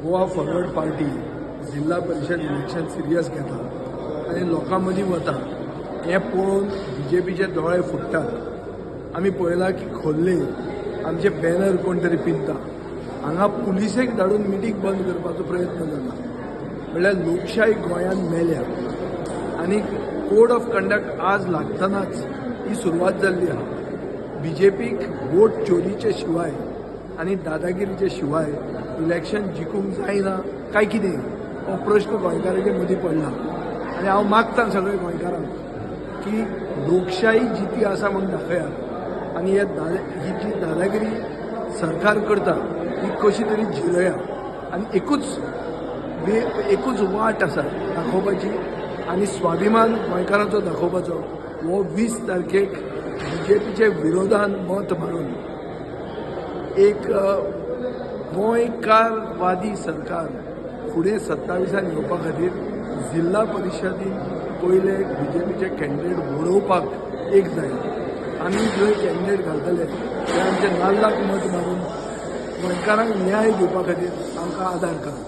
Goa forward party जिल्हा परिषद election serious घेता आनी लोकां मदीं वता हें पळोवन BJPचे दोळे फुट्टात। आमी पळयलां की खोल्ले आमचे बॅनर कोण तरी पिंता, हांगा पुलिसेक धाडून मिटींग बंद करपाचो प्रयत्न जाला। म्हणल्यार लोकशाही गोंयांत मेल्या आनी कोड ऑफ कंडक्ट आज लागतनाच ही सुरवात जाल्ली आहा। BJPक वोट चोरीचे शिवाय आनी दादागिरीचे शिवाय इलेक्शन जिखूंक जायना काय कितें हो प्रश्न गोंयकारांचे मदीं पडला। आनी हांव मागतां सगळे गोंयकारांक की लोकशाही जिती आसा म्हूण दाखयात आनी ही जी दादागिरी सरकार करता ही कशी तरी झिलया आनी एकूच वाट आसा दाखोवपाची आनी स्वाभिमान गोंयकारांचो दाखोवपाचो हो 20 तारखेक BJPचे विरोधान मत मारून एक गोंयकारवादी सरकार फुडें 27 येवपा खातीर जिल्हा परिशदेन पयले BJPचे कॅन्डिडेट घडोवपाक एक जाय। आमी जो कॅन्डिडेट घालतले ते आमचे नाल्लाक मत मारून गोंयकारांक न्याय दिवपा खातीर आमकां आदार करा।